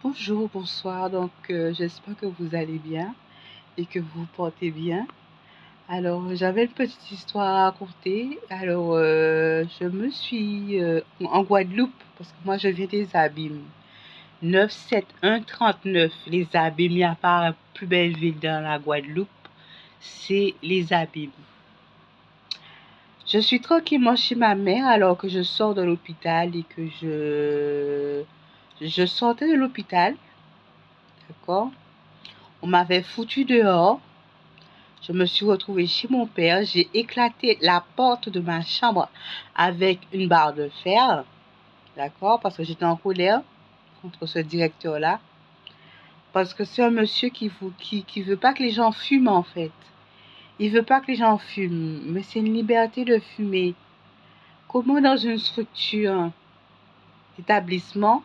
Bonjour, bonsoir. J'espère que vous allez bien et que vous vous portez bien. Alors, j'avais une petite histoire à raconter. Je me suis en Guadeloupe parce que moi, je viens des Abîmes. 97139. Les Abîmes, il n'y a pas une plus belle ville dans la Guadeloupe. C'est les Abîmes. Je suis tranquillement chez ma mère alors que je sors de l'hôpital et que je sortais de l'hôpital. D'accord? On m'avait foutu dehors. Je me suis retrouvée chez mon père. J'ai éclaté la porte de ma chambre avec une barre de fer. D'accord? Parce que j'étais en colère contre ce directeur-là. Parce que c'est un monsieur qui veut pas que les gens fument, en fait. Il veut pas que les gens fument. Mais c'est une liberté de fumer. Comment dans une structure d'établissement,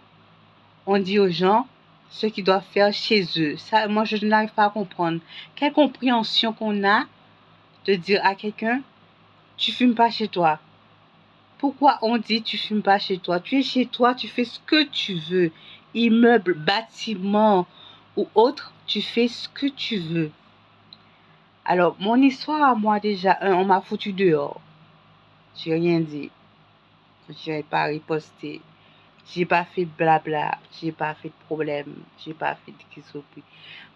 on dit aux gens ce qu'ils doivent faire chez eux? Ça, moi, je n'arrive pas à comprendre. Quelle compréhension qu'on a de dire à quelqu'un, tu fumes pas chez toi. Pourquoi on dit tu fumes pas chez toi? Tu es chez toi, tu fais ce que tu veux. Immeuble, bâtiment ou autre, tu fais ce que tu veux. Alors, mon histoire à moi déjà, on m'a foutu dehors. J'ai rien dit. Je n'ai pas riposté. J'ai pas fait blabla. J'ai pas fait de problème. J'ai pas fait de kisopi.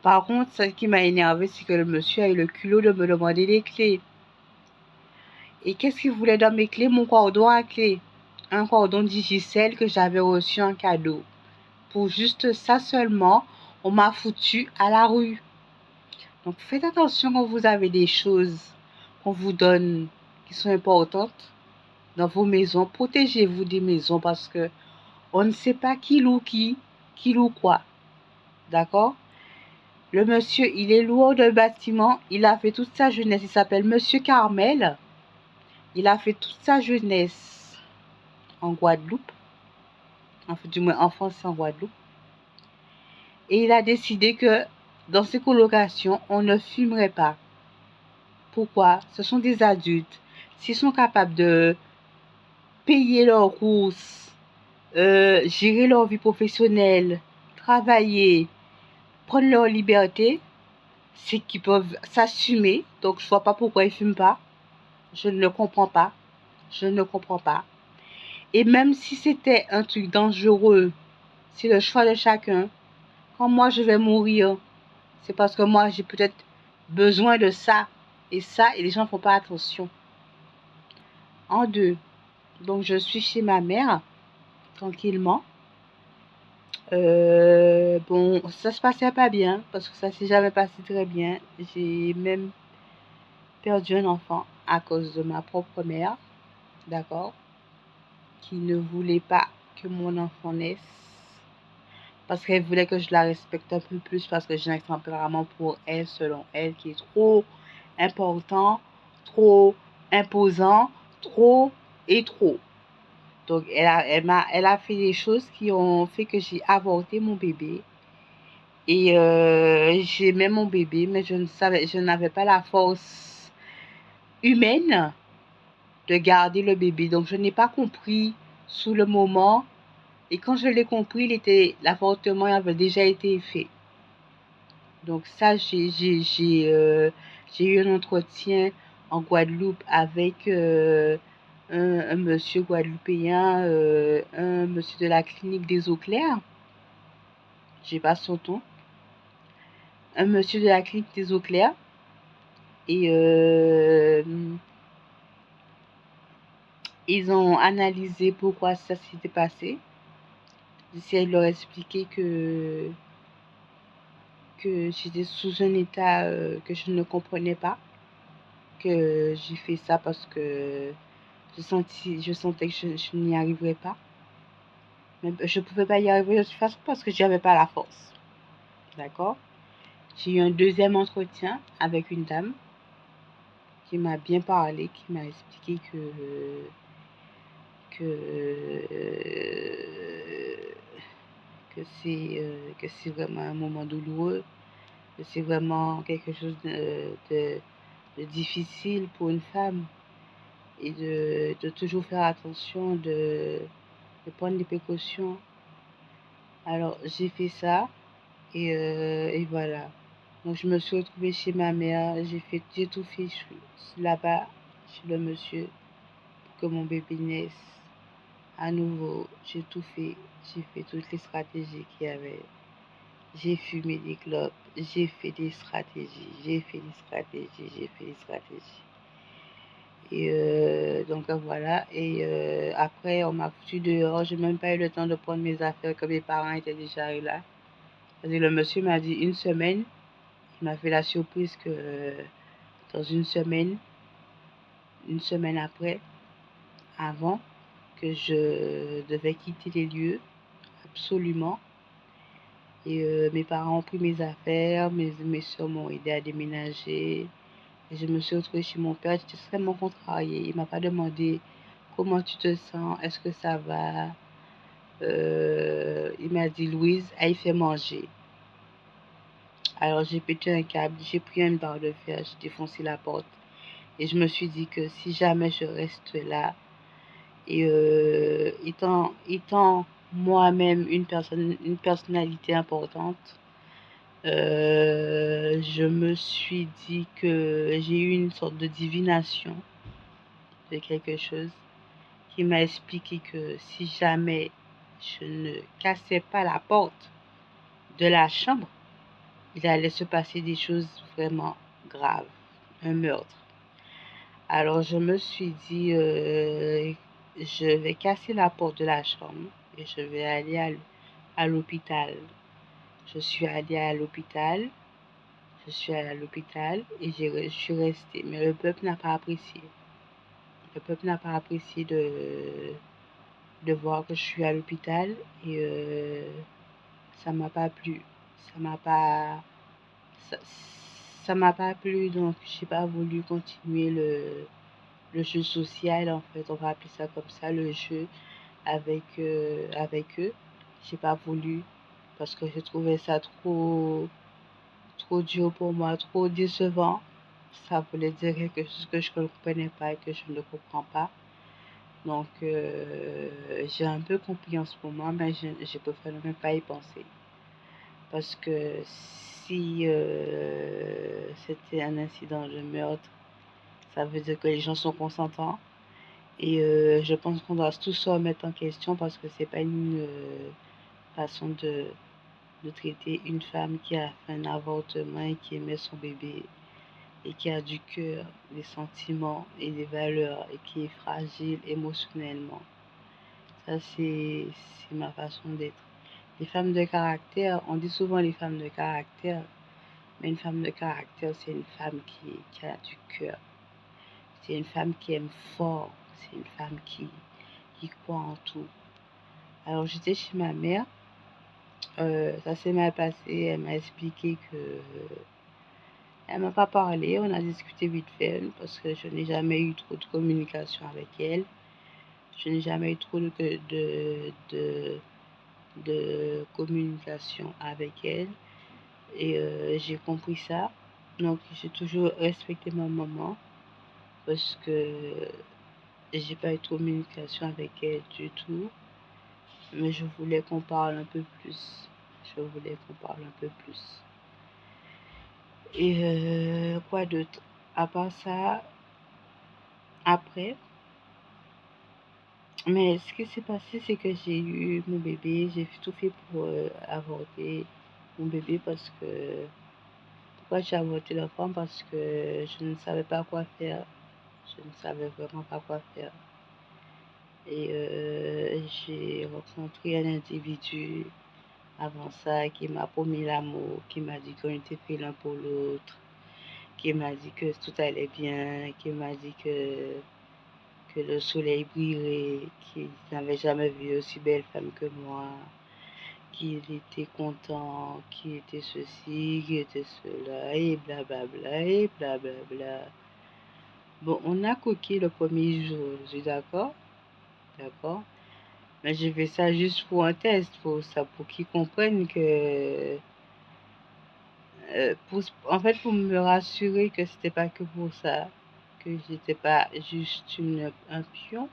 Par contre, ce qui m'a énervé, c'est que le monsieur a eu le culot de me demander les clés. Et qu'est-ce qu'il voulait dans mes clés? Mon cordon à clé. Un cordon Digicel que j'avais reçu en cadeau. Pour juste ça seulement, on m'a foutu à la rue. Donc faites attention quand vous avez des choses qu'on vous donne qui sont importantes dans vos maisons. Protégez-vous des maisons parce que on ne sait pas qui loue qui loue quoi. D'accord? Le monsieur, il est loueur de bâtiment. Il a fait toute sa jeunesse. Il s'appelle Monsieur Carmel. Il a fait toute sa jeunesse en Guadeloupe. Enfin, du moins en France et en Guadeloupe. Et il a décidé que dans ces colocations, on ne fumerait pas. Pourquoi? Ce sont des adultes. S'ils sont capables de payer leurs courses, gérer leur vie professionnelle, travailler, prendre leur liberté, c'est qu'ils peuvent s'assumer. Donc, je ne vois pas pourquoi ils ne fument pas. Je ne le comprends pas. Je ne comprends pas. Et même si c'était un truc dangereux, c'est le choix de chacun. Quand moi, je vais mourir, c'est parce que moi, j'ai peut-être besoin de ça. Et les gens ne font pas attention. En deux. Donc, je suis chez ma mère, tranquillement. Bon, ça se passait pas bien, parce que ça s'est jamais passé très bien. J'ai même perdu un enfant à cause de ma propre mère, d'accord, qui ne voulait pas que mon enfant naisse, parce qu'elle voulait que je la respecte un peu plus, parce que j'ai un tempérament pour elle, selon elle, qui est trop important, trop imposant, trop et trop. Donc, elle a fait des choses qui ont fait que j'ai avorté mon bébé. Et j'aimais mon bébé, mais je n'avais pas la force humaine de garder le bébé. Donc, je n'ai pas compris sous le moment. Et quand je l'ai compris, l'avortement avait déjà été fait. Donc, ça, j'ai eu un entretien en Guadeloupe avec un monsieur guadeloupéen, un monsieur de la clinique des Eaux Claires. J'ai pas son nom. Un monsieur de la clinique des Eaux Claires. Et ils ont analysé pourquoi ça s'était passé. J'essaie de leur expliquer que j'étais sous un état que je ne comprenais pas. Que j'ai fait ça parce que je sentais que je n'y arriverais pas. Mais je ne pouvais pas y arriver de toute façon parce que je n'avais pas la force. D'accord? J'ai eu un deuxième entretien avec une dame qui m'a bien parlé, qui m'a expliqué que c'est vraiment un moment douloureux, que c'est vraiment quelque chose de difficile pour une femme et de toujours faire attention, de prendre des précautions. Alors, j'ai fait ça et voilà. Donc, je me suis retrouvée chez ma mère. J'ai tout fait là-bas, chez le monsieur, pour que mon bébé naisse à nouveau. J'ai tout fait. J'ai fait toutes les stratégies qu'il y avait. J'ai fumé des clopes. J'ai fait des stratégies. J'ai fait des stratégies. J'ai fait des stratégies. Et donc voilà. Et après, on m'a foutu dehors. J'ai même pas eu le temps de prendre mes affaires que mes parents étaient déjà là. Parce que le monsieur m'a dit une semaine. Il m'a fait la surprise que dans une semaine après, avant, que je devais quitter les lieux, absolument. Et mes parents ont pris mes affaires, mes soeurs m'ont aidé à déménager. Et je me suis retrouvée chez mon père, j'étais extrêmement contrariée. Il m'a pas demandé comment tu te sens, est-ce que ça va. Il m'a dit, Louise, aille faire manger. Alors j'ai pété un câble, j'ai pris une barre de fer, j'ai défoncé la porte. Et je me suis dit que si jamais je reste là, et étant moi-même une personnalité importante, je me suis dit que j'ai eu une sorte de divination de quelque chose qui m'a expliqué que si jamais je ne cassais pas la porte de la chambre, il allait se passer des choses vraiment graves, un meurtre. Alors je me suis dit, je vais casser la porte de la chambre et je vais aller à l'hôpital. Je suis allée à l'hôpital, et je suis restée. Mais le peuple n'a pas apprécié. Le peuple n'a pas apprécié de voir que je suis à l'hôpital et ça m'a pas plu. Ça m'a pas, ça, ça m'a pas plu, donc j'ai pas voulu continuer le jeu social, en fait, on va appeler ça comme ça, le jeu avec eux. J'ai pas voulu parce que je trouvais ça trop dur pour moi, trop décevant. Ça voulait dire quelque chose que je ne comprenais pas et que je ne comprends pas. Donc, j'ai un peu compris en ce moment, mais je préfère même pas y penser. Parce que si c'était un incident de meurtre, ça veut dire que les gens sont consentants. Et je pense qu'on doit tous se remettre en question parce que c'est pas une façon de traiter une femme qui a fait un avortement et qui aimait son bébé et qui a du cœur, des sentiments et des valeurs et qui est fragile émotionnellement. Ça, c'est ma façon d'être. Les femmes de caractère, on dit souvent les femmes de caractère, mais une femme de caractère, c'est une femme qui a du cœur. C'est une femme qui aime fort. C'est une femme qui croit en tout. Alors j'étais chez ma mère, ça s'est mal passé, elle m'a expliqué que elle m'a pas parlé, on a discuté vite fait parce que je n'ai jamais eu trop de communication avec elle. Je n'ai jamais eu trop de communication avec elle et j'ai compris ça. Donc j'ai toujours respecté ma maman parce que j'ai pas eu de communication avec elle du tout. Mais je voulais qu'on parle un peu plus. Je voulais qu'on parle un peu plus. Et quoi d'autre? À part ça, après. Mais ce qui s'est passé, c'est que j'ai eu mon bébé. J'ai tout fait pour avorter mon bébé parce que... Pourquoi j'ai avorté l'enfant? Parce que je ne savais pas quoi faire. Je ne savais vraiment pas quoi faire. Et j'ai rencontré un individu avant ça qui m'a promis l'amour, qui m'a dit qu'on était fait l'un pour l'autre, qui m'a dit que tout allait bien, qui m'a dit que le soleil brillerait, qu'il n'avait jamais vu aussi belle femme que moi, qu'il était content, qu'il était ceci, qu'il était cela, et blablabla, et blablabla. Bon, on a coqué le premier jour, je suis d'accord, d'accord. Mais j'ai fait ça juste pour un test, pour ça, pour qu'ils comprennent que en fait, pour me rassurer que c'était pas que pour ça, que j'étais pas juste un pion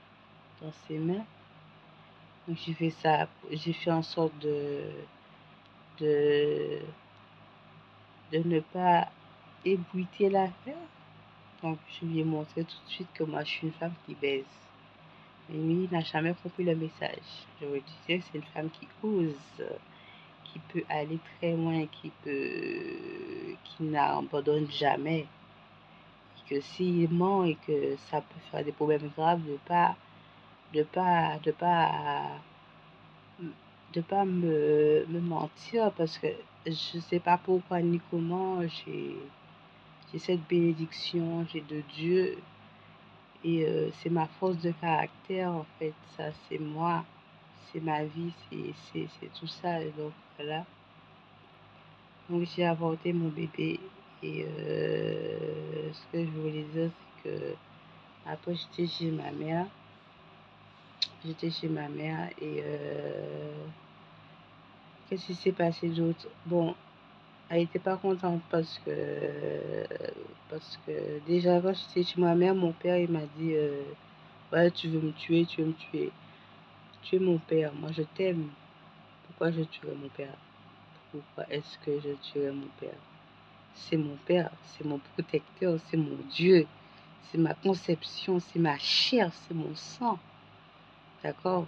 dans ses mains. Donc j'ai fait ça, j'ai fait en sorte de, de ne pas ébruiter l'affaire. Donc je lui ai montré tout de suite que moi je suis une femme qui baise. Mais lui, il n'a jamais compris le message. Je vous disais que c'est une femme qui ose, qui peut aller très loin, qui n'abandonne jamais. Et que s'il ment et que ça peut faire des problèmes graves, de pas me mentir parce que je sais pas pourquoi ni comment j'ai cette bénédiction, j'ai de Dieu et c'est ma force de caractère en fait, ça c'est moi, c'est ma vie, c'est tout ça et donc voilà. Donc j'ai avorté mon bébé et ce que je voulais dire c'est que après j'étais chez ma mère et qu'est-ce qui s'est passé d'autre? Bon, elle n'était pas contente parce que déjà quand j'étais chez ma mère, mon père il m'a dit ouais tu veux me tuer, tu veux me tuer. Tu es mon père, moi je t'aime. Pourquoi je tuerais mon père? Pourquoi est-ce que je tuerais mon père? C'est mon père, c'est mon protecteur, c'est mon Dieu, c'est ma conception, c'est ma chair, c'est mon sang. D'accord?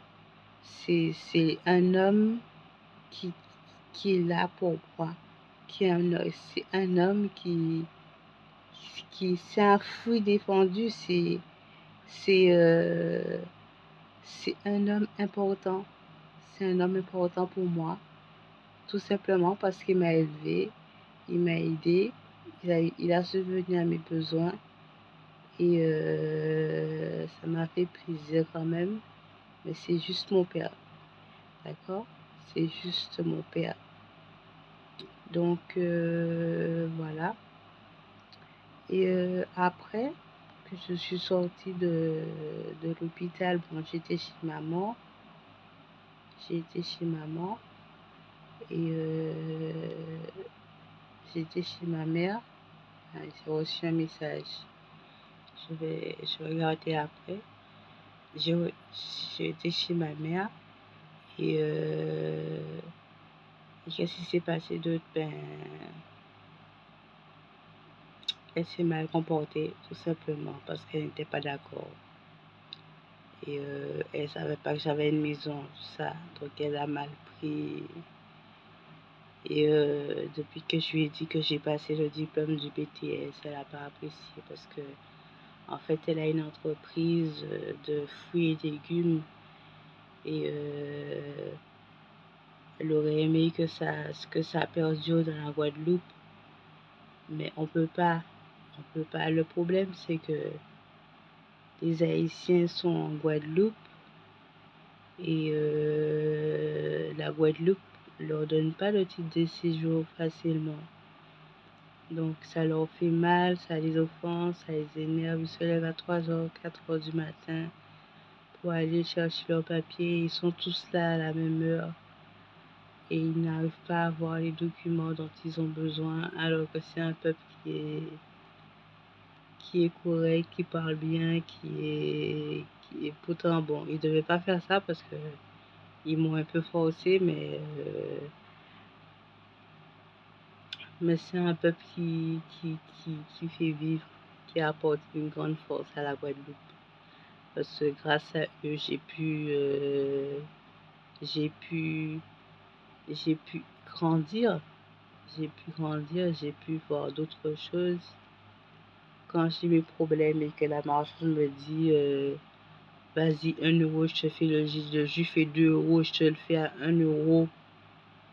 C'est un homme qui, qui est là pour moi. C'est un homme c'est un fruit défendu, c'est, euh, c'est un homme important. C'est un homme important pour moi, tout simplement parce qu'il m'a élevé, il m'a aidé, il a subvenu à mes besoins et ça m'a fait plaisir quand même. Mais c'est juste mon père, d'accord? C'est juste mon père. Donc voilà. Et après que je suis sortie de l'hôpital, bon, j'étais chez maman. J'ai été chez maman et j'étais chez ma mère. J'ai reçu un message. Je vais regarder après. J'ai j'ai été chez ma mère et qu'est-ce qui s'est passé d'autre? Ben, elle s'est mal comportée, tout simplement, parce qu'elle n'était pas d'accord. Et elle savait pas que j'avais une maison, tout ça. Donc elle a mal pris. Et depuis que je lui ai dit que j'ai passé le diplôme du BTS, elle n'a pas apprécié parce que en fait elle a une entreprise de fruits et légumes et elle aurait aimé que ça perdure dans la Guadeloupe, mais on peut pas. Le problème c'est que les Haïtiens sont en Guadeloupe et la Guadeloupe leur donne pas le titre de séjour facilement. Donc ça leur fait mal, ça les offense, ça les énerve. Ils se lèvent à 3h, 4h du matin pour aller chercher leurs papiers. Ils sont tous là à la même heure et ils n'arrivent pas à avoir les documents dont ils ont besoin alors que c'est un peuple qui est correct, qui parle bien, qui est pourtant bon. Ils ne devaient pas faire ça parce que ils m'ont un peu forcé, mais c'est un peuple qui fait vivre, qui apporte une grande force à la Guadeloupe. Parce que grâce à eux, j'ai pu, j'ai pu grandir. J'ai pu voir d'autres choses. Quand j'ai mes problèmes et que la marchande me dit, vas-y, 1 euro, je te fais le jus fait 2 euros, je te le fais à 1 euro,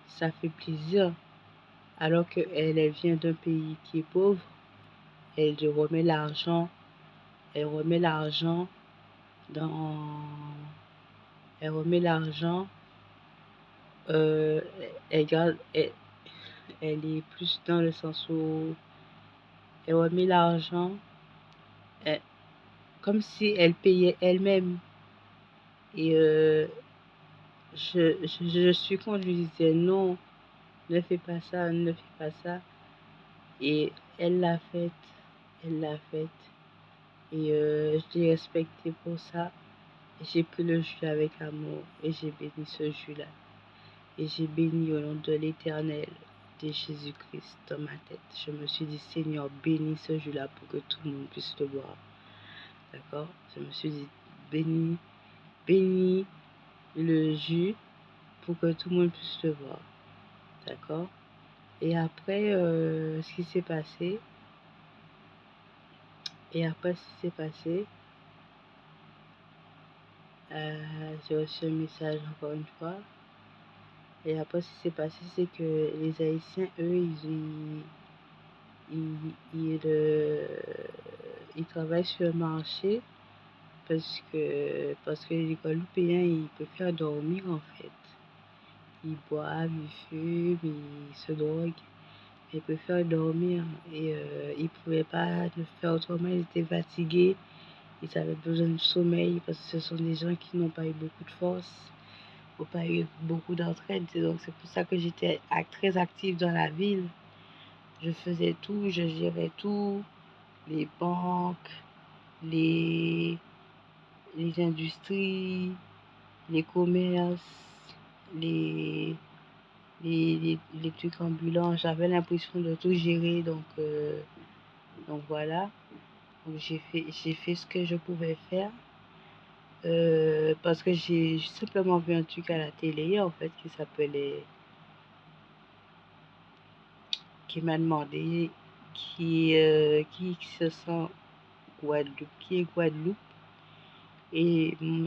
ça fait plaisir. Alors qu'elle, elle vient d'un pays qui est pauvre, elle remet l'argent, elle remet l'argent dans, elle remet l'argent, euh, elle garde, elle est plus dans le sens où elle remet l'argent comme si elle payait elle-même. Et je suis quand je lui disais non, ne fais pas ça, ne fais pas ça. Et elle l'a faite, elle l'a faite. Et je l'ai respectée pour ça. J'ai pris le jus avec amour et j'ai béni ce jus-là. Et j'ai béni au nom de l'Éternel, de Jésus-Christ dans ma tête. Je me suis dit, Seigneur, bénis ce jus-là pour que tout le monde puisse le boire. D'accord? Je me suis dit, bénis le jus pour que tout le monde puisse le boire. D'accord? Et après, ce qui s'est passé, j'ai reçu un message encore une fois. Et après, ce qui s'est passé, c'est que les Haïtiens, eux, ils travaillent sur le marché parce que les Guadeloupéens, ils préfèrent dormir en fait. Ils boivent, ils fument, ils se droguent. Ils préfèrent dormir et ils ne pouvaient pas le faire autrement. Ils étaient fatigués. Ils avaient besoin de sommeil parce que ce sont des gens qui n'ont pas eu beaucoup de force, n'ont pas eu beaucoup d'entraide. Donc c'est pour ça que j'étais très active dans la ville. Je faisais tout, je gérais tout, les banques, les industries, les commerces, les trucs ambulants. J'avais l'impression de tout gérer, donc voilà. Donc j'ai fait ce que je pouvais faire. Parce que j'ai simplement vu un truc à la télé en fait qui m'a demandé qui se sent Guadeloupe, qui est Guadeloupe. Et mon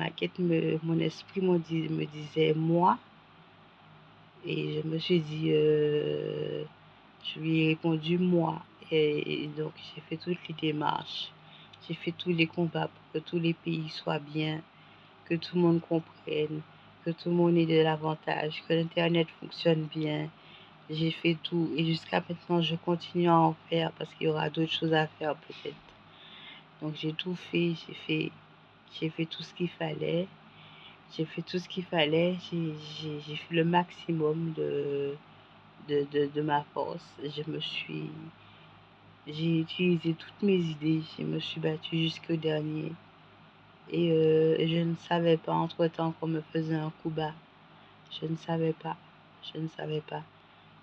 esprit me disait moi. Et je me suis dit, je lui ai répondu moi. Et donc j'ai fait toutes les démarches. J'ai fait tous les combats pour que tous les pays soient bien, que tout le monde comprenne, que tout le monde ait de l'avantage, que l'Internet fonctionne bien. J'ai fait tout et jusqu'à maintenant, je continue à en faire parce qu'il y aura d'autres choses à faire peut-être. Donc j'ai tout fait, j'ai fait tout ce qu'il fallait. J'ai fait tout ce qu'il fallait. J'ai fait le maximum de ma force. J'ai utilisé toutes mes idées. Je me suis battue jusqu'au dernier. Et je ne savais pas entre-temps qu'on me faisait un coup bas. Je ne savais pas.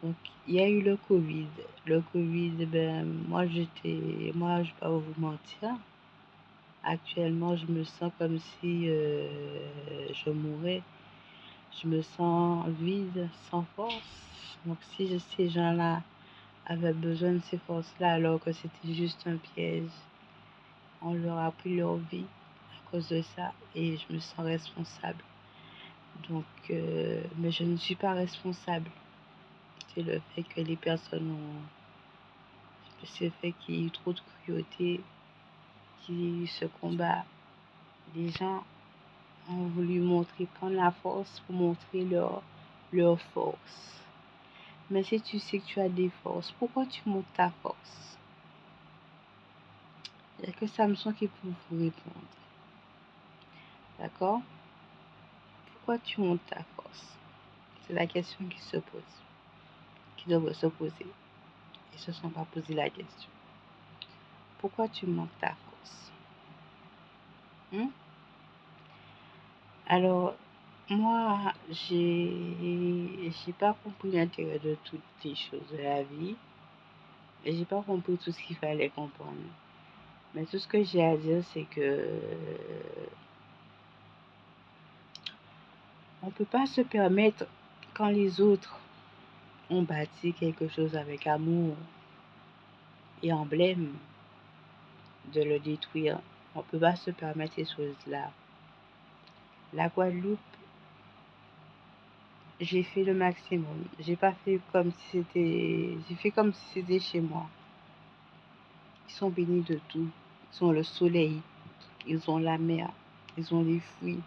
Donc, il y a eu le Covid. Le Covid, moi, je vais pas vous mentir. Actuellement, je me sens comme si je mourais. Je me sens vide, sans force. Donc, si ces gens-là avaient besoin de ces forces-là alors que c'était juste un piège, on leur a pris leur vie à cause de ça et je me sens responsable. Donc, mais je ne suis pas responsable. C'est le fait que les personnes ont... C'est le fait qu'il y ait eu trop de cruauté, qu'il y ait eu ce combat. Les gens ont voulu prendre la force pour montrer leur force. Mais si tu sais que tu as des forces, pourquoi tu montes ta force? Il n'y a que Samson qui peut vous répondre. D'accord? Pourquoi tu montes ta force? C'est la question qui se pose, qui devrait se poser. Ils ne se sont pas posé la question. Pourquoi tu montes ta force? Alors, moi, j'ai pas compris l'intérêt de toutes les choses de la vie. Et j'ai pas compris tout ce qu'il fallait comprendre. Mais tout ce que j'ai à dire, c'est que on peut pas se permettre, quand les autres ont bâti quelque chose avec amour et emblème, de le détruire. On peut pas se permettre ces choses-là. La Guadeloupe, j'ai fait le maximum. J'ai pas fait comme si c'était... J'ai fait comme si c'était chez moi. Ils sont bénis de tout. Ils ont le soleil. Ils ont la mer. Ils ont les fruits.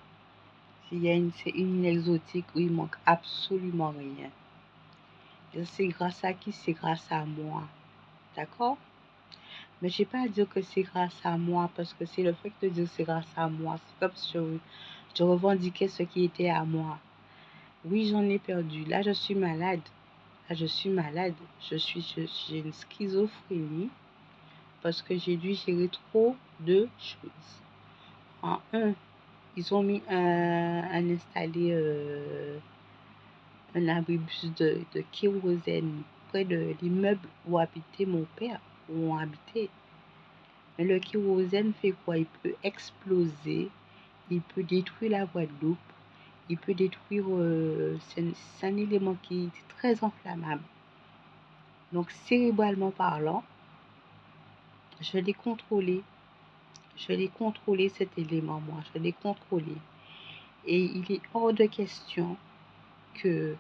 C'est une île exotique où il manque absolument rien. Et c'est grâce à qui? C'est grâce à moi. D'accord? Mais je n'ai pas à dire que c'est grâce à moi parce que c'est le fait de dire que c'est grâce à moi. C'est comme si je revendiquais ce qui était à moi. Oui, j'en ai perdu. Là, je suis malade. J'ai une schizophrénie parce que j'ai dû gérer trop de choses. En un, ils ont mis installé un abribus de kérosène près de l'immeuble où habitait mon père, où on habitait. Mais le kérosène fait quoi? Il peut exploser, il peut détruire la Guadeloupe, il peut détruire... c'est un élément qui est très inflammable. Donc, cérébralement parlant, je l'ai contrôlé. Je l'ai contrôlé, cet élément, moi. Je l'ai contrôlé. Et il est hors de question que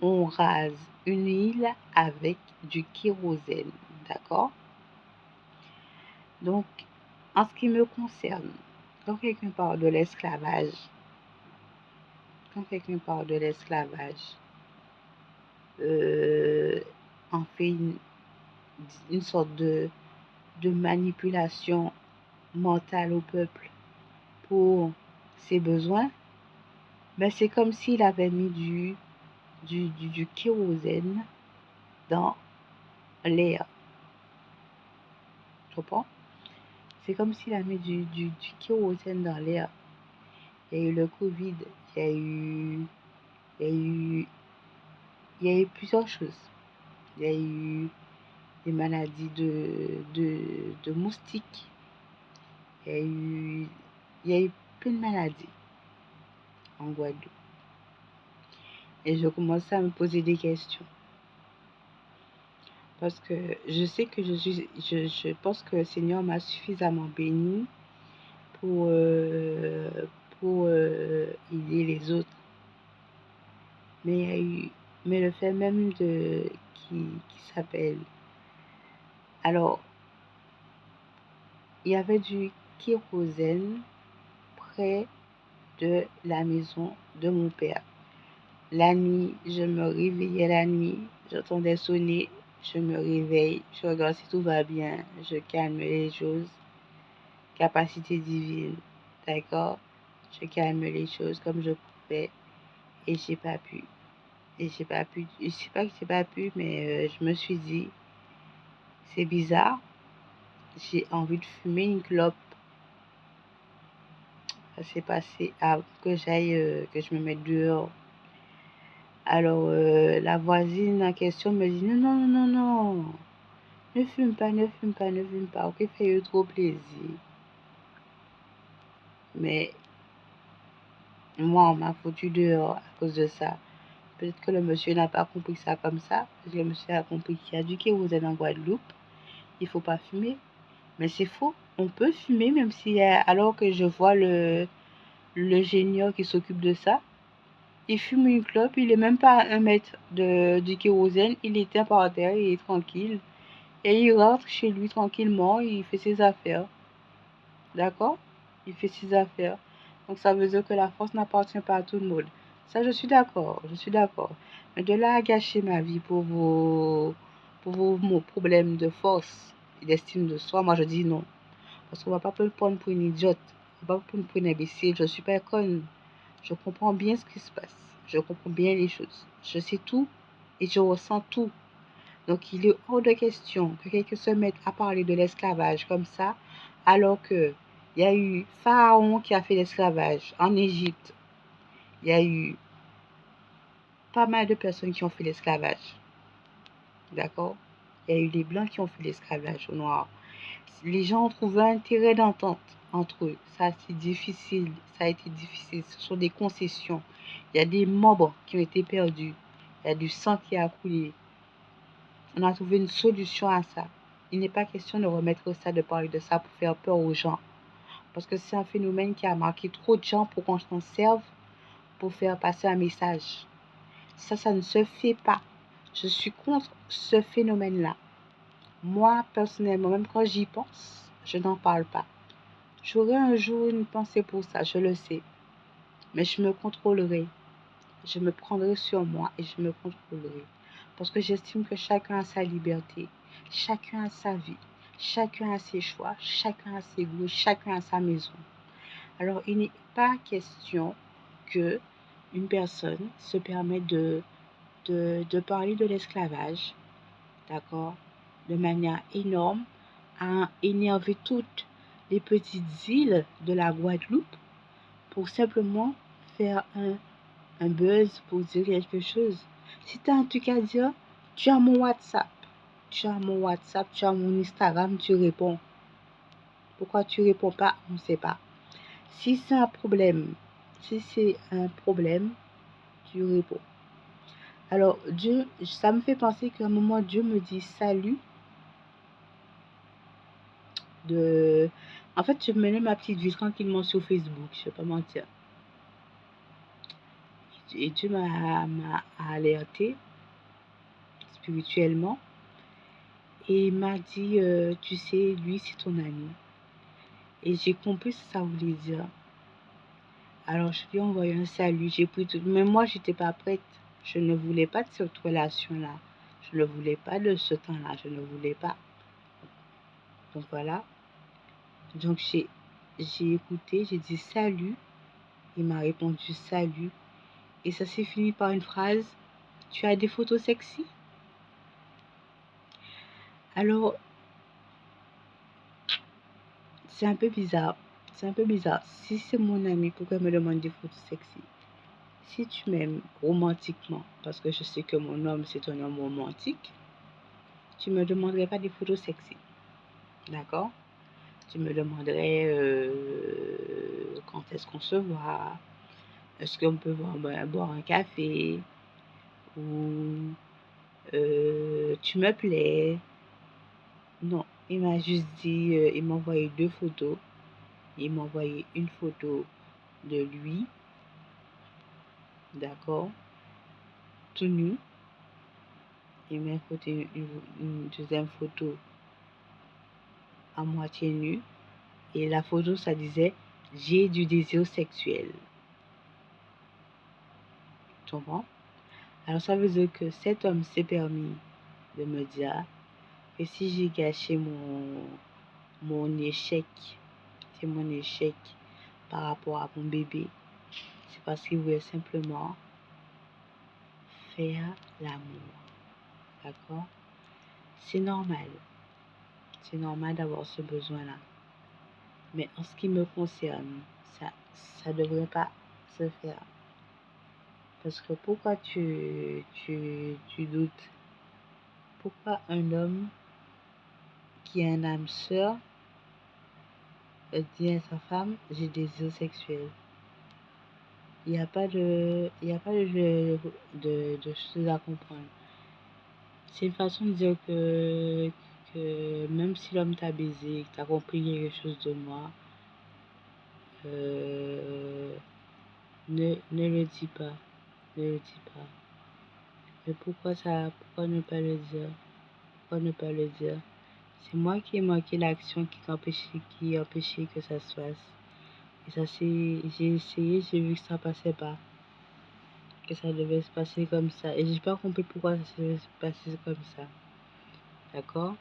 on rase une île avec du kérosène. D'accord? Donc, en ce qui me concerne, quand quelqu'un parle de l'esclavage, on fait une sorte de manipulation mentale au peuple pour ses besoins, mais c'est comme s'il avait mis du kérosène dans l'air. Tu comprends? C'est comme s'il a mis du kérosène dans l'air. Il y a eu le Covid, il y a eu plusieurs choses. Il y a eu des maladies de moustiques. Il y a eu plein de maladies en Guadeloupe. Et je commence à me poser des questions. Parce que je sais que je pense que le Seigneur m'a suffisamment béni pour aider les autres. Mais il y a eu, mais le fait même qui s'appelle. Alors, il y avait du kérosène près de la maison de mon père. La nuit, je me réveillais la nuit, j'entendais sonner, je me réveille, je regarde si tout va bien, je calme les choses. Capacité divine, d'accord? Je calme les choses comme je pouvais et j'ai pas pu. Je sais pas que j'ai pas pu, mais je me suis dit, c'est bizarre, j'ai envie de fumer une clope. Ça s'est passé avant que que je me mette dehors. Alors, la voisine en question me dit, non, non, non, non, non, ne fume pas, ne fume pas, ne fume pas, ok, fait trop plaisir. Mais moi, on m'a foutu dehors à cause de ça. Peut-être que le monsieur n'a pas compris ça comme ça. Parce que le monsieur a compris qu'il y a du kérosène en Guadeloupe. Il ne faut pas fumer. Mais c'est faux. On peut fumer même si, alors que je vois l'ingénieur qui s'occupe de ça, il fume une clope. Il n'est même pas à 1 mètre du kérosène. Il éteint par terre. Il est tranquille. Et il rentre chez lui tranquillement. Il fait ses affaires. D'accord? Il fait ses affaires. Donc ça veut dire que la force n'appartient pas à tout le monde. Ça, je suis d'accord. Je suis d'accord. Mais de là à gâcher ma vie pour vos problèmes de force et d'estime de soi, moi je dis non. Parce qu'on va pas me prendre pour une idiote. On va pas me prendre pour une imbécile. Je suis pas conne. Je comprends bien ce qui se passe. Je comprends bien les choses. Je sais tout et je ressens tout. Donc il est hors de question que quelqu'un se mette à parler de l'esclavage comme ça, alors que il y a eu Pharaon qui a fait l'esclavage en Égypte. Il y a eu pas mal de personnes qui ont fait l'esclavage. D'accord? Il y a eu les Blancs qui ont fait l'esclavage aux Noirs. Les gens ont trouvé un terrain d'entente entre eux. Ça, c'est difficile. Ça a été difficile. Ce sont des concessions. Il y a des membres qui ont été perdus. Il y a du sang qui a coulé. On a trouvé une solution à ça. Il n'est pas question de remettre ça, de parler de ça pour faire peur aux gens. Parce que c'est un phénomène qui a marqué trop de gens pour qu'on s'en serve pour faire passer un message. Ça ne se fait pas. Je suis contre ce phénomène-là. Moi, personnellement, même quand j'y pense, je n'en parle pas. J'aurai un jour une pensée pour ça, je le sais. Mais je me contrôlerai. Je me prendrai sur moi et je me contrôlerai. Parce que j'estime que chacun a sa liberté. Chacun a sa vie. Chacun a ses choix. Chacun a ses goûts. Chacun a sa maison. Alors, il n'est pas question que une personne se permette de parler de l'esclavage, d'accord, de manière énorme, à énerver toutes les petites îles de la Guadeloupe pour simplement faire un buzz, pour dire quelque chose. Si tu as un truc à dire, tu as mon WhatsApp. Tu as mon WhatsApp, tu as mon Instagram, tu réponds. Pourquoi tu réponds pas, on ne sait pas. Si c'est un problème, tu réponds. Alors, Dieu, ça me fait penser qu'à un moment, Dieu me dit salut. En fait, je menais ma petite vie tranquillement sur Facebook, je ne vais pas mentir. Et Dieu m'a alerté spirituellement. Et il m'a dit, tu sais, lui, c'est ton ami. Et j'ai compris ce que ça voulait dire. Alors, je lui ai envoyé un salut, j'ai pris tout. Mais moi, je n'étais pas prête. Je ne voulais pas de cette relation-là. Je ne voulais pas de ce temps-là. Je ne voulais pas. Donc, voilà. Donc, j'ai écouté, j'ai dit salut. Il m'a répondu salut. Et ça s'est fini par une phrase. Tu as des photos sexy? Alors, c'est un peu bizarre. C'est un peu bizarre. Si c'est mon ami, pourquoi il me demande des photos sexy? Si tu m'aimes romantiquement, parce que je sais que mon homme, c'est un homme romantique, tu me demanderais pas des photos sexy. D'accord? Tu me demanderais quand est-ce qu'on se voit, est-ce qu'on peut boire un café, ou tu me plais. Non, il m'a juste dit, il m'a envoyé 2 photos. Il m'a envoyé une photo de lui, d'accord, tout nu. Il m'a envoyé une deuxième photo à moitié nu. Et la photo, ça disait, j'ai du désir sexuel. Tu comprends? Alors ça veut dire que cet homme s'est permis de me dire que si j'ai gâché mon échec, c'est mon échec par rapport à mon bébé, c'est parce qu'il voulait simplement faire l'amour. D'accord? C'est normal. C'est normal d'avoir ce besoin-là. Mais en ce qui me concerne, ça ne devrait pas se faire. Parce que pourquoi tu doutes? Pourquoi un homme qui a une âme sœur dit à sa femme, j'ai des désirs sexuels? Il n'y a pas de choses à comprendre. C'est une façon de dire que même si l'homme t'a baisé, que t'as compris quelque chose de moi, ne le dis pas. Ne le dis pas. Mais pourquoi ne pas le dire? Pourquoi ne pas le dire? C'est moi qui ai manqué l'action qui a empêché que ça se fasse. Et j'ai essayé, j'ai vu que ça passait pas. Que ça devait se passer comme ça. Et j'ai pas compris pourquoi ça devait se passer comme ça. D'accord?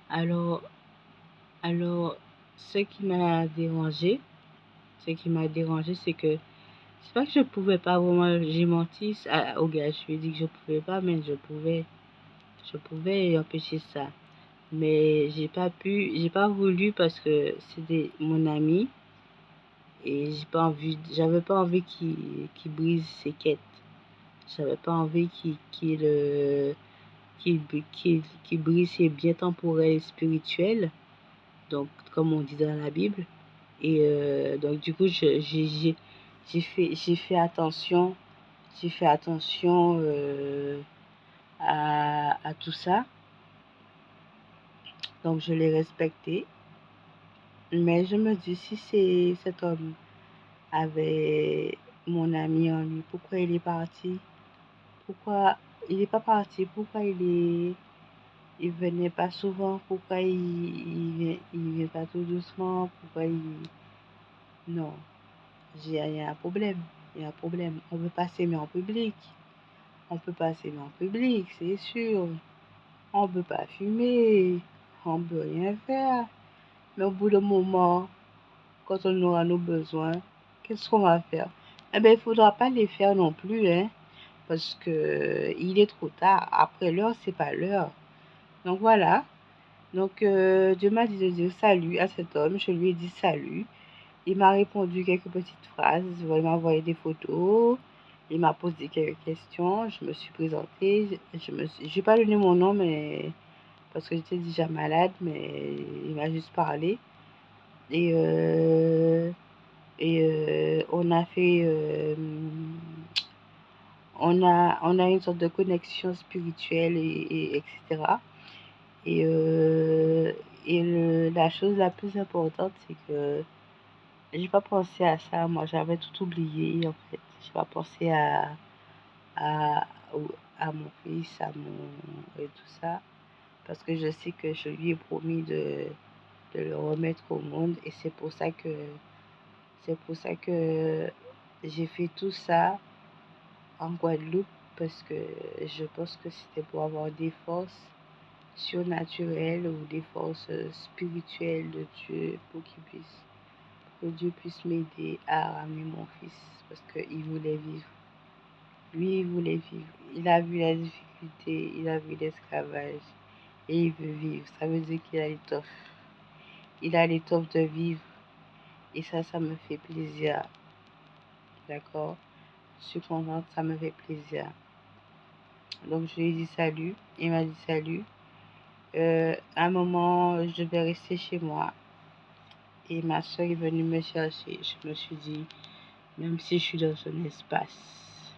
Alors, ce qui m'a dérangé, c'est que c'est pas que je pouvais pas vraiment, j'ai menti au gars, je lui ai dit que je pouvais pas, mais je pouvais empêcher ça. Mais j'ai pas voulu parce que c'était mon ami et j'avais pas envie qu'il brise ses quêtes. J'avais pas envie qu'il brise ses biens temporels et spirituels, donc comme on dit dans la Bible. Et donc du coup, j'ai fait attention, à tout ça. Donc je l'ai respecté. Mais je me dis, si cet homme avait mon ami en lui, pourquoi il est parti? Pourquoi il n'est pas parti? Pourquoi il venait pas souvent? Pourquoi il vient pas tout doucement? Pourquoi il... Non, il y a un problème. Il y a un problème. On peut pas s'aimer en public. On peut pas s'aimer en public, c'est sûr. On peut pas fumer. On peut rien faire. Mais au bout d'un moment, quand on aura nos besoins, qu'est-ce qu'on va faire? Eh bien, il ne faudra pas les faire non plus, hein, parce que il est trop tard. Après l'heure, c'est pas l'heure. Donc voilà. Donc Dieu m'a dit de dire salut à cet homme. Je lui ai dit salut. Il m'a répondu quelques petites phrases, il m'a envoyé des photos, il m'a posé quelques questions, je me suis présentée, j'ai pas donné mon nom, mais parce que j'étais déjà malade, mais il m'a juste parlé. Et, on a fait, on a une sorte de connexion spirituelle etc. Et, la chose la plus importante, c'est que j'ai pas pensé à ça. Moi, j'avais tout oublié, en fait. J'ai pas pensé à, à mon fils, et tout ça. Parce que je sais que je lui ai promis de le remettre au monde. Et c'est pour ça que j'ai fait tout ça en Guadeloupe. Parce que je pense que c'était pour avoir des forces surnaturelles ou des forces spirituelles de Dieu que Dieu puisse m'aider à ramener mon fils parce qu'il voulait vivre. Lui, il voulait vivre. Il a vu la difficulté, il a vu l'esclavage et il veut vivre. Ça veut dire qu'il a l'étoffe. Il a l'étoffe de vivre et ça me fait plaisir. D'accord? Je suis contente, ça me fait plaisir. Donc, je lui ai dit salut. Il m'a dit salut. À un moment, je devais rester chez moi et ma soeur est venue me chercher. Je me suis dit, même si je suis dans un espace,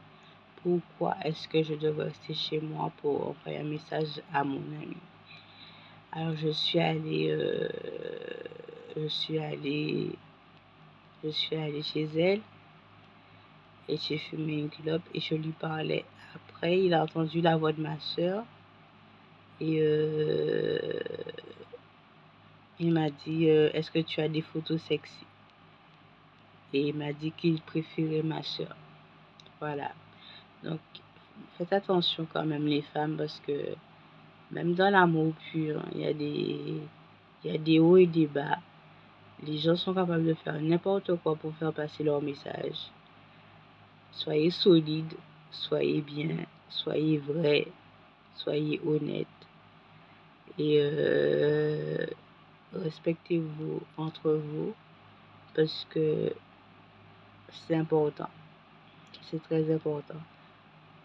pourquoi est-ce que je devrais rester chez moi pour envoyer un message à mon ami? Alors je suis allée chez elle et j'ai fumé une clope et je lui parlais. Après, il a entendu la voix de ma soeur et il m'a dit est-ce que tu as des photos sexy? Et il m'a dit qu'il préférait ma soeur. Voilà. Donc, faites attention quand même les femmes parce que même dans l'amour pur, il y a des hauts et des bas. Les gens sont capables de faire n'importe quoi pour faire passer leur message. Soyez solide, soyez bien, soyez vrai, soyez honnête et respectez-vous entre vous parce que c'est important, c'est très important.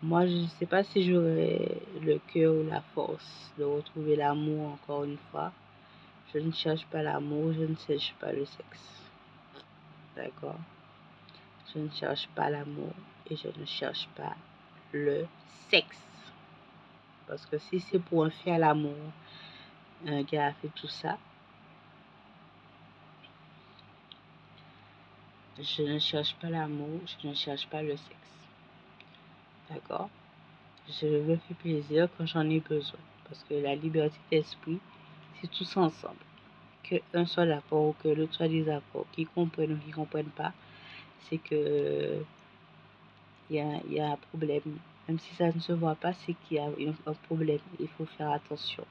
Moi, je ne sais pas si j'aurai le cœur ou la force de retrouver l'amour encore une fois. Je ne cherche pas l'amour, je ne cherche pas le sexe. D'accord? Je ne cherche pas l'amour et je ne cherche pas le sexe. Parce que si c'est pour un faire l'amour, un gars a fait tout ça, je ne cherche pas l'amour, je ne cherche pas le sexe. D'accord? Je me fais plaisir quand j'en ai besoin. Parce que la liberté d'esprit, c'est tous ensemble. Que un soit d'accord ou que l'autre soit désaccord, qui comprennent ou qui ne comprennent pas, c'est que il y a un problème. Même si ça ne se voit pas, c'est qu'il y a un problème. Il faut faire attention.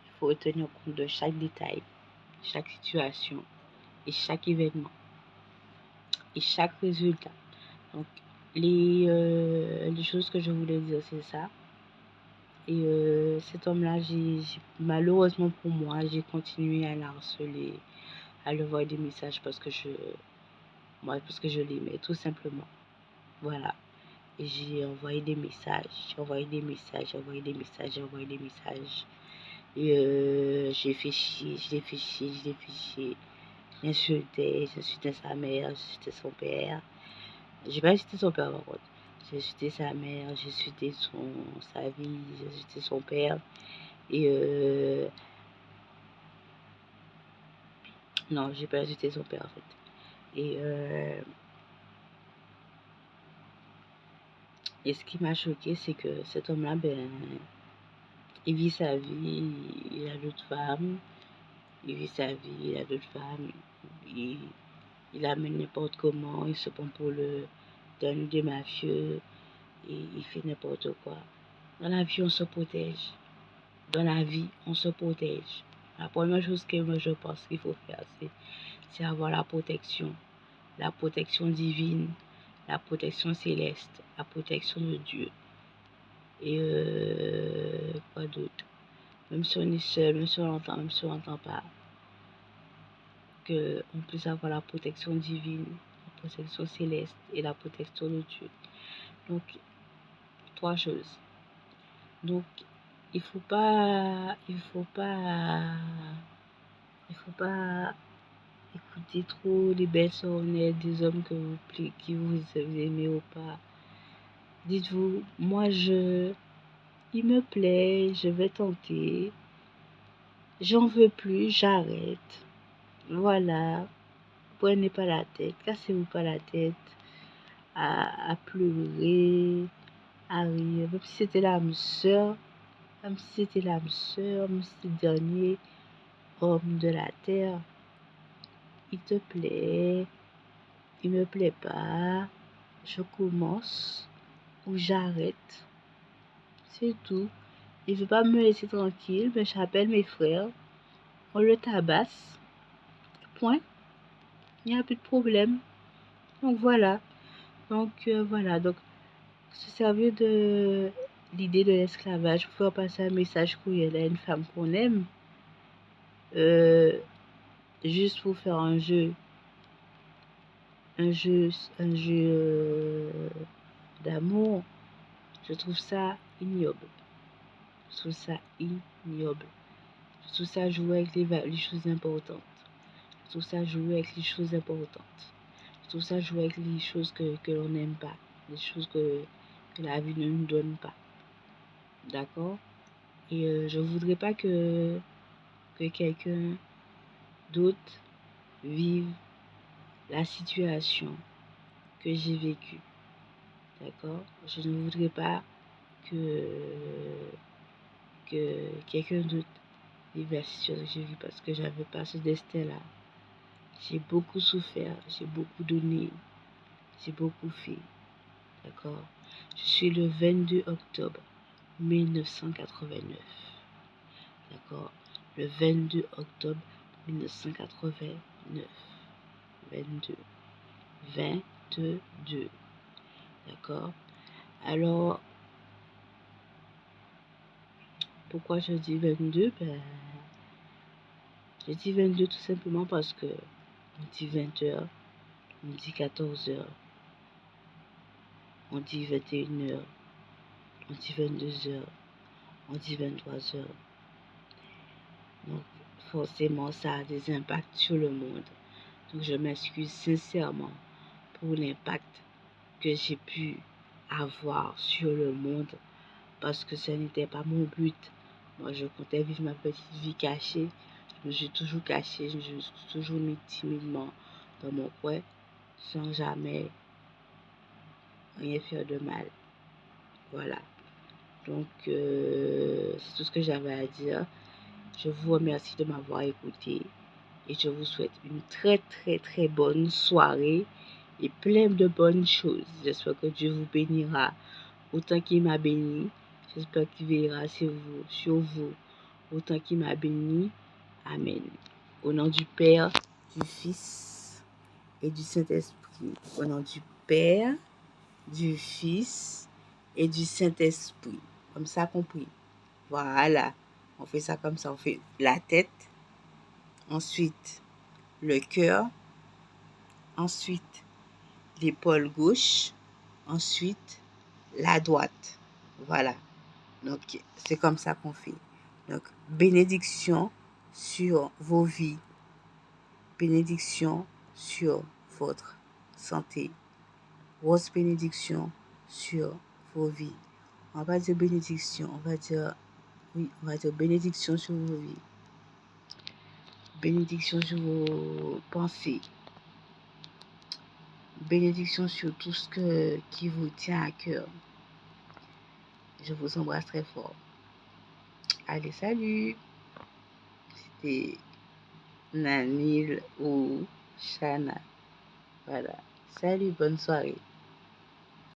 Il faut tenir compte de chaque détail, chaque situation et chaque événement et chaque résultat. Donc, les choses que je voulais dire, c'est ça. Et cet homme-là, malheureusement pour moi, j'ai continué à l'harceler, à lui envoyer des messages parce que je l'aimais, tout simplement. Voilà. Et j'ai envoyé des messages, j'ai envoyé des messages, j'ai envoyé des messages, j'ai envoyé des messages. Et j'ai fait chier, je l'ai fait chier, je l'ai fait chier. J'insultais sa mère, j'insultais son père. J'ai pas insulté son père par contre. J'ai insulté sa mère, j'ai insulté sa vie, j'ai insulté son père. Et non, j'ai pas insulté son père en fait. Et ce qui m'a choqué, c'est que cet homme-là, ben, il vit sa vie, il a d'autres femmes, il vit sa vie, il a d'autres femmes, il, il amène n'importe comment, il se prend pour le dernier des mafieux, et il fait n'importe quoi. Dans la vie, on se protège. Dans la vie, on se protège. La première chose que moi je pense qu'il faut faire, c'est avoir la protection divine, la protection céleste, la protection de Dieu. Et quoi d'autre? Même si on est seul, même si on l'entend, même si on l'entend pas, qu'on puisse avoir la protection divine, la protection céleste et la protection de Dieu. Donc, 3 choses. Donc, il faut pas écouter trop les belles sonnettes des hommes qui vous aimez ou pas. Dites-vous, moi il me plaît, je vais tenter. J'en veux plus, j'arrête. Voilà. Prenez pas la tête, cassez-vous pas la tête à pleurer, à rire. Même si c'était l'âme sœur, même si c'était l'âme sœur, même si c'était le dernier homme de la terre, il te plaît, il me plaît pas, je commence ou j'arrête. C'est tout. Il veut pas me laisser tranquille, mais j'appelle mes frères, on le tabasse, point. Il n'y a plus de problème. Donc voilà. Donc se servir de l'idée de l'esclavage pour faire passer un message courriel à une femme qu'on aime, juste pour faire un jeu d'amour, je trouve ça ignoble. Je trouve ça ignoble. Je trouve ça jouer avec les choses importantes. Je trouve ça jouer avec les choses importantes. Je trouve ça jouer avec les choses que l'on n'aime pas. Les choses que la vie ne nous donne pas. D'accord? Et je voudrais pas que quelqu'un d'autre vive la situation que j'ai vécue. D'accord? Je ne voudrais pas que quelqu'un d'autre vive la situation que j'ai vécue parce que j'avais pas ce destin-là. J'ai beaucoup souffert, j'ai beaucoup donné, j'ai beaucoup fait. D'accord? Je suis le 22 octobre 1989. D'accord? Le 22 octobre 1989. 22. D'accord? Alors, pourquoi je dis 22? Je dis 22 tout simplement parce que on dit 20h, on dit 14h, on dit 21h, on dit 22h, on dit 23h. Donc, forcément, ça a des impacts sur le monde. Donc, je m'excuse sincèrement pour l'impact que j'ai pu avoir sur le monde parce que ce n'était pas mon but. Moi, je comptais vivre ma petite vie cachée. Je me suis toujours cachée, je me suis toujours mis timidement dans mon coin sans jamais rien faire de mal. Voilà. Donc, c'est tout ce que j'avais à dire. Je vous remercie de m'avoir écouté et je vous souhaite une très très très bonne soirée et plein de bonnes choses. J'espère que Dieu vous bénira autant qu'il m'a béni. J'espère qu'il veillera sur vous autant qu'il m'a béni. Amen. Au nom du Père, du Fils et du Saint-Esprit. Au nom du Père, du Fils et du Saint-Esprit. Comme ça qu'on prie. Voilà. On fait ça comme ça. On fait la tête. Ensuite, le cœur. Ensuite, l'épaule gauche. Ensuite, la droite. Voilà. Donc, c'est comme ça qu'on fait. Donc, bénédiction sur vos vies. Bénédiction sur votre santé. Grosse bénédiction sur vos vies. On va dire bénédiction. On va dire bénédiction sur vos vies. Bénédiction sur vos pensées. Bénédiction sur tout ce qui vous tient à cœur. Je vous embrasse très fort. Allez, salut. C'était Nanil ou Shana. Voilà. Salut, bonne soirée.